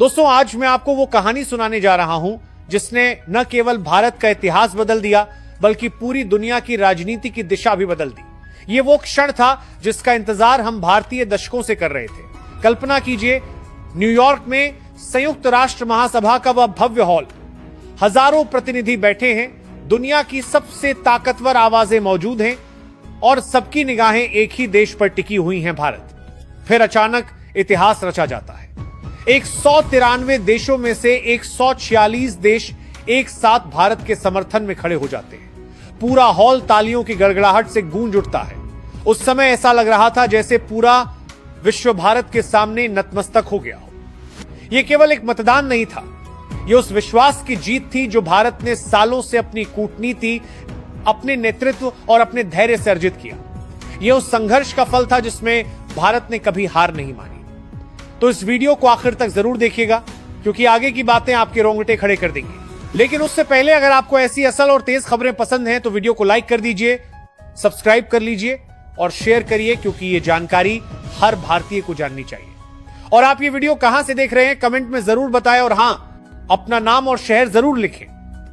दोस्तों, आज मैं आपको वो कहानी सुनाने जा रहा हूं जिसने न केवल भारत का इतिहास बदल दिया बल्कि पूरी दुनिया की राजनीति की दिशा भी बदल दी। ये वो क्षण था जिसका इंतजार हम भारतीय दशकों से कर रहे थे। कल्पना कीजिए, न्यूयॉर्क में संयुक्त राष्ट्र महासभा का वह भव्य हॉल, हजारों प्रतिनिधि बैठे हैं, दुनिया की सबसे ताकतवर आवाजें मौजूद हैं और सबकी निगाहें एक ही देश पर टिकी हुई हैं, भारत। फिर अचानक इतिहास रचा जाता है। 193 देशों में से 146 देश एक साथ भारत के समर्थन में खड़े हो जाते हैं। पूरा हॉल तालियों की गड़गड़ाहट से गूंज उठता है। उस समय ऐसा लग रहा था जैसे पूरा विश्व भारत के सामने नतमस्तक हो गया हो। यह केवल एक मतदान नहीं था, यह उस विश्वास की जीत थी जो भारत ने सालों से अपनी कूटनीति, अपने नेतृत्व और अपने धैर्य से अर्जित किया। यह उस संघर्ष का फल था जिसमें भारत ने कभी हार नहीं मानी। तो इस वीडियो को आखिर तक जरूर देखिएगा, क्योंकि आगे की बातें आपके रोंगटे खड़े कर देंगी। लेकिन उससे पहले अगर आपको ऐसी असल और तेज खबरें पसंद हैं तो वीडियो को लाइक कर दीजिए, सब्सक्राइब कर लीजिए और शेयर करिए, क्योंकि ये जानकारी हर भारतीय को जाननी चाहिए। और आप ये वीडियो कहां से देख रहे हैं कमेंट में जरूर बताएं, और हां, अपना नाम और शहर जरूर लिखें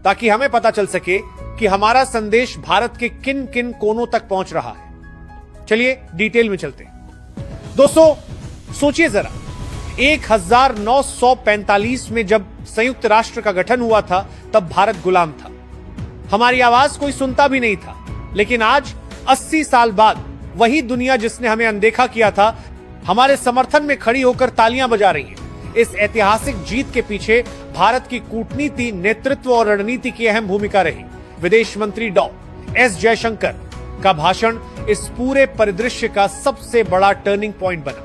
ताकि हमें पता चल सके कि हमारा संदेश भारत के किन किन कोनों तक पहुंच रहा है। चलिए डिटेल में चलते हैं। दोस्तों, सोचिए जरा, 1945 में जब संयुक्त राष्ट्र का गठन हुआ था तब भारत गुलाम था। हमारी आवाज कोई सुनता भी नहीं था। लेकिन आज 80 साल बाद वही दुनिया जिसने हमें अनदेखा किया था, हमारे समर्थन में खड़ी होकर तालियां बजा रही है। इस ऐतिहासिक जीत के पीछे भारत की कूटनीति, नेतृत्व और रणनीति की अहम भूमिका रही। विदेश मंत्री डॉ.एस. जयशंकर का भाषण इस पूरे परिदृश्य का सबसे बड़ा टर्निंग पॉइंट बना।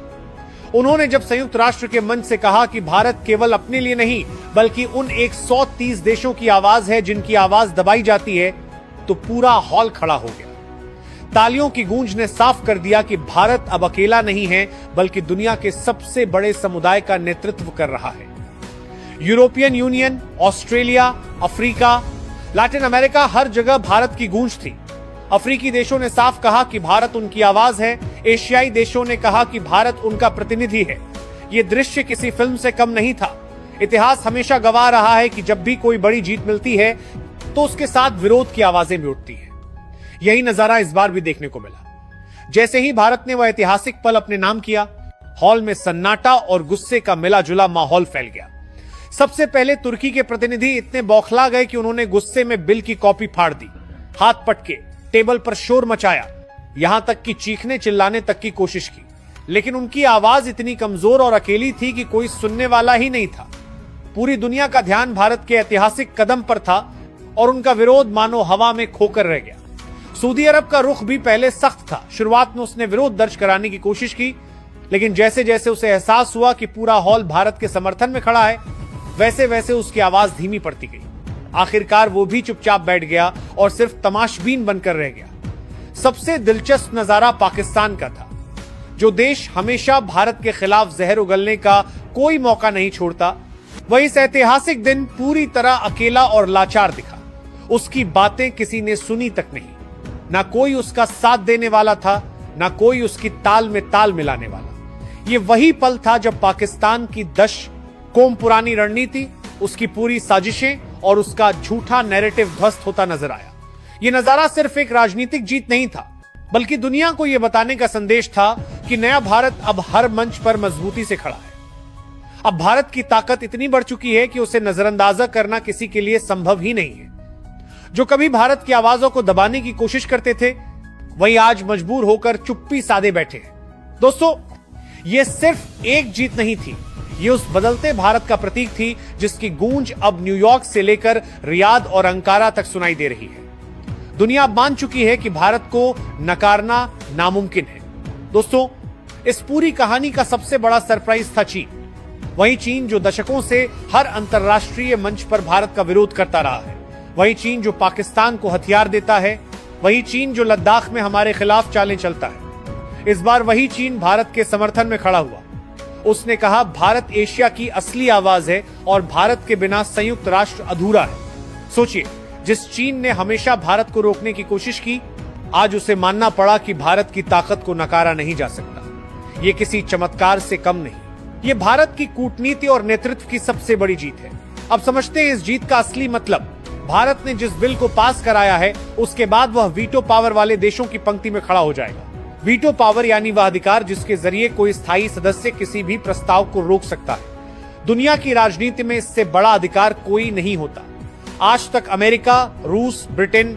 उन्होंने जब संयुक्त राष्ट्र के मंच से कहा कि भारत केवल अपने लिए नहीं बल्कि उन 130 देशों की आवाज है जिनकी आवाज दबाई जाती है, तो पूरा हॉल खड़ा हो गया। तालियों की गूंज ने साफ कर दिया कि भारत अब अकेला नहीं है बल्कि दुनिया के सबसे बड़े समुदाय का नेतृत्व कर रहा है। European Union, Australia, Africa, Latin America, हर जगह भारत की गूंज थी। अफ्रीकी देशों ने साफ कहा कि भारत उनकी आवाज है। एशियाई देशों ने कहा कि भारत उनका प्रतिनिधि है। यह दृश्य किसी फिल्म से कम नहीं था। इतिहास हमेशा गवाह रहा है कि जब भी कोई बड़ी जीत मिलती है तो उसके साथ विरोध की आवाजें भी उठती हैं। यही नजारा इस बार भी देखने को मिला। जैसे ही भारत ने वह ऐतिहासिक पल अपने नाम किया, हॉल में सन्नाटा और गुस्से का मिला जुला माहौल फैल गया। सबसे पहले तुर्की के प्रतिनिधि इतने बौखला गए कि उन्होंने गुस्से में बिल की कॉपी फाड़ दी, हाथ पटके, टेबल पर शोर मचाया, यहां तक कि चीखने चिल्लाने तक की कोशिश की। लेकिन उनकी आवाज इतनी कमजोर और अकेली थी कि कोई सुनने वाला ही नहीं था। पूरी दुनिया का ध्यान भारत के ऐतिहासिक कदम पर था और उनका विरोध मानो हवा में खोकर रह गया। सऊदी अरब का रुख भी पहले सख्त था। शुरुआत में उसने विरोध दर्ज कराने की कोशिश की, लेकिन जैसे जैसे उसे एहसास हुआ कि पूरा हॉल भारत के समर्थन में खड़ा है, वैसे वैसे उसकी आवाज धीमी पड़ती गई। आखिरकार वो भी चुपचाप बैठ गया और सिर्फ तमाशबीन बनकर रह गया। सबसे दिलचस्प नजारा पाकिस्तान का था। जो देश हमेशा भारत के खिलाफ जहर उगलने का कोई मौका नहीं छोड़ता, वह इस ऐतिहासिक दिन पूरी तरह अकेला और लाचार दिखा। उसकी बातें किसी ने सुनी तक नहीं। ना कोई उसका साथ देने वाला था, ना कोई उसकी ताल में ताल मिलाने वाला। ये वही पल था जब पाकिस्तान की 10 कोम पुरानी रणनीति, उसकी पूरी साजिशें और उसका झूठा नैरेटिव ध्वस्त होता नजर आया। यह नजारा सिर्फ एक राजनीतिक जीत नहीं था, बल्कि दुनिया को यह बताने का संदेश था कि नया भारत अब हर मंच पर मजबूती से खड़ा है। अब भारत की ताकत इतनी बढ़ चुकी है कि उसे नजरअंदाजा करना किसी के लिए संभव ही नहीं है। जो कभी भारत की आवाजों को दबाने की कोशिश करते थे, वही आज मजबूर होकर चुप्पी साधे बैठे हैं। दोस्तों, यह सिर्फ एक जीत नहीं थी, ये उस बदलते भारत का प्रतीक थी जिसकी गूंज अब न्यूयॉर्क से लेकर रियाद और अंकारा तक सुनाई दे रही है। दुनिया मान चुकी है कि भारत को नकारना नामुमकिन है। दोस्तों, इस पूरी कहानी का सबसे बड़ा सरप्राइज था चीन। वही चीन जो दशकों से हर अंतर्राष्ट्रीय मंच पर भारत का विरोध करता रहा है। वही चीन जो पाकिस्तान को हथियार देता है। वही चीन जो लद्दाख में हमारे खिलाफ चालें चलता है। इस बार वही चीन भारत के समर्थन में खड़ा हुआ। उसने कहा, भारत एशिया की असली आवाज है और भारत के बिना संयुक्त राष्ट्र अधूरा है। सोचिए, जिस चीन ने हमेशा भारत को रोकने की कोशिश की, आज उसे मानना पड़ा कि भारत की ताकत को नकारा नहीं जा सकता। ये किसी चमत्कार से कम नहीं, ये भारत की कूटनीति और नेतृत्व की सबसे बड़ी जीत है। अब समझते हैं इस जीत का असली मतलब। भारत ने जिस बिल को पास कराया है उसके बाद वह वीटो पावर वाले देशों की पंक्ति में खड़ा हो जाएगा। वीटो पावर यानी वह अधिकार जिसके जरिए कोई स्थायी सदस्य किसी भी प्रस्ताव को रोक सकता है। दुनिया की राजनीति में इससे बड़ा अधिकार कोई नहीं होता। आज तक अमेरिका, रूस, ब्रिटेन,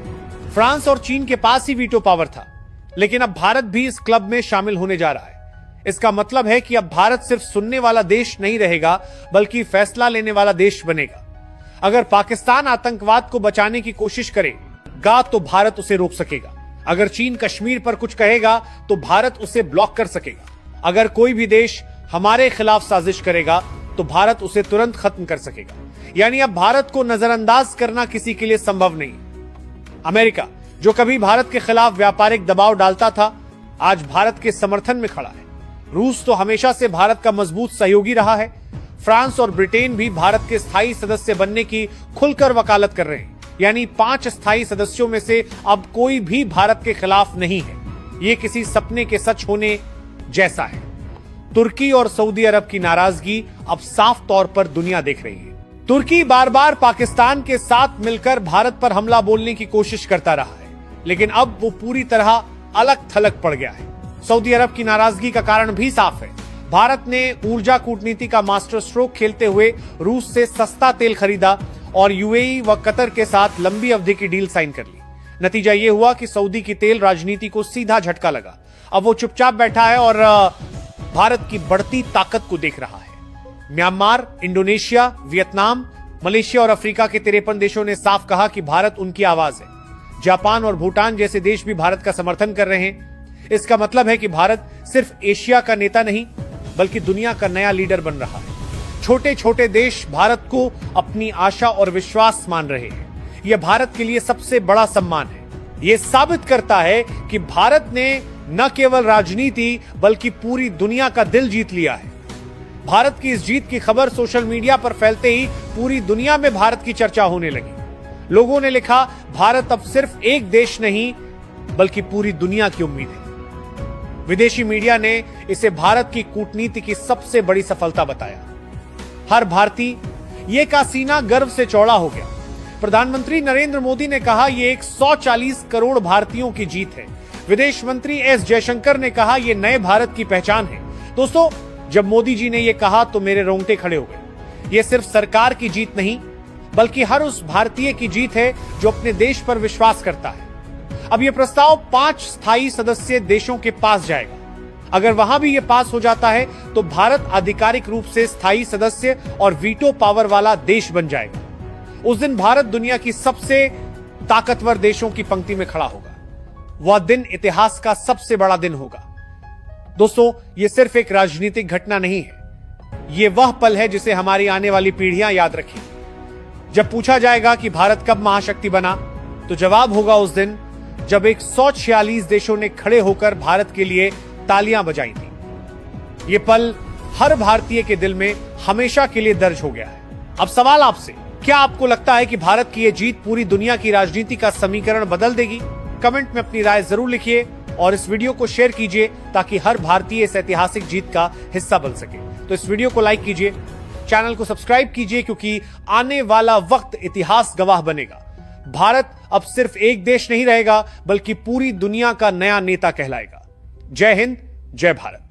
फ्रांस और चीन के पास ही वीटो पावर था, लेकिन अब भारत भी इस क्लब में शामिल होने जा रहा है। इसका मतलब है कि अब भारत सिर्फ सुनने वाला देश नहीं रहेगा, बल्कि फैसला लेने वाला देश बनेगा। अगर पाकिस्तान आतंकवाद को बचाने की कोशिश करेगा तो भारत उसे रोक सकेगा। अगर चीन कश्मीर पर कुछ कहेगा तो भारत उसे ब्लॉक कर सकेगा। अगर कोई भी देश हमारे खिलाफ साजिश करेगा तो भारत उसे तुरंत खत्म कर सकेगा। यानी अब भारत को नजरअंदाज करना किसी के लिए संभव नहीं। अमेरिका, जो कभी भारत के खिलाफ व्यापारिक दबाव डालता था, आज भारत के समर्थन में खड़ा है। रूस तो हमेशा से भारत का मजबूत सहयोगी रहा है। फ्रांस और ब्रिटेन भी भारत के स्थायी सदस्य बनने की खुलकर वकालत कर रहे हैं। यानी 5 स्थायी सदस्यों में से अब कोई भी भारत के खिलाफ नहीं है। ये किसी सपने के सच होने जैसा है। तुर्की और सऊदी अरब की नाराजगी अब साफ तौर पर दुनिया देख रही है। तुर्की बार बार पाकिस्तान के साथ मिलकर भारत पर हमला बोलने की कोशिश करता रहा है, लेकिन अब वो पूरी तरह अलग थलग पड़ गया है। सऊदी अरब की नाराजगी का कारण भी साफ है। भारत ने ऊर्जा कूटनीति का मास्टर स्ट्रोक खेलते हुए रूस से सस्ता तेल खरीदा और यूएई व कतर के साथ लंबी अवधि की डील साइन कर ली। नतीजा यह हुआ कि सऊदी की तेल राजनीति को सीधा झटका लगा। अब वो चुपचाप बैठा है और भारत की बढ़ती ताकत को देख रहा है। म्यांमार, इंडोनेशिया, वियतनाम, मलेशिया और अफ्रीका के 53 देशों ने साफ कहा कि भारत उनकी आवाज है। जापान और भूटान जैसे देश भी भारत का समर्थन कर रहे हैं। इसका मतलब है कि भारत सिर्फ एशिया का नेता नहीं, बल्कि दुनिया का नया लीडर बन रहा है। छोटे छोटे देश भारत को अपनी आशा और विश्वास मान रहे हैं। यह भारत के लिए सबसे बड़ा सम्मान है। यह साबित करता है कि भारत ने न केवल राजनीति बल्कि पूरी दुनिया का दिल जीत लिया है। भारत की इस जीत की खबर सोशल मीडिया पर फैलते ही पूरी दुनिया में भारत की चर्चा होने लगी। लोगों ने लिखा, भारत अब सिर्फ एक देश नहीं बल्कि पूरी दुनिया की उम्मीद है। विदेशी मीडिया ने इसे भारत की कूटनीति की सबसे बड़ी सफलता बताया। हर भारतीय ये का सीना गर्व से चौड़ा हो गया। प्रधानमंत्री नरेंद्र मोदी ने कहा, यह 140 करोड़ भारतीयों की जीत है। विदेश मंत्री एस जयशंकर ने कहा, यह नए भारत की पहचान है। दोस्तों, जब मोदी जी ने यह कहा तो मेरे रोंगटे खड़े हो गए। यह सिर्फ सरकार की जीत नहीं, बल्कि हर उस भारतीय की जीत है जो अपने देश पर विश्वास करता है। अब यह प्रस्ताव 5 स्थायी सदस्य देशों के पास जाएगा। अगर वहां भी यह पास हो जाता है तो भारत आधिकारिक रूप से स्थायी सदस्य और वीटो पावर वाला देश बन जाएगा। उस दिन भारत दुनिया की सबसे ताकतवर देशों की पंक्ति में खड़ा होगा। वह दिन इतिहास का सबसे बड़ा दिन होगा। दोस्तों, यह सिर्फ एक राजनीतिक घटना नहीं है, यह वह पल है जिसे हमारी आने वाली पीढ़ियां याद रखेंगी। जब पूछा जाएगा कि भारत कब महाशक्ति बना, तो जवाब होगा उस दिन जब 146 देशों ने खड़े होकर भारत के लिए तालियां बजाई थी। यह पल हर भारतीय के दिल में हमेशा के लिए दर्ज हो गया है। अब सवाल आपसे, क्या आपको लगता है कि भारत की यह जीत पूरी दुनिया की राजनीति का समीकरण बदल देगी? कमेंट में अपनी राय जरूर लिखिए और इस वीडियो को शेयर कीजिए ताकि हर भारतीय इस ऐतिहासिक जीत का हिस्सा बन सके। तो इस वीडियो को लाइक कीजिए, चैनल को सब्सक्राइब कीजिए, क्योंकि आने वाला वक्त इतिहास गवाह बनेगा। भारत अब सिर्फ एक देश नहीं रहेगा, बल्कि पूरी दुनिया का नया नेता कहलाएगा। जय हिंद, जय भारत।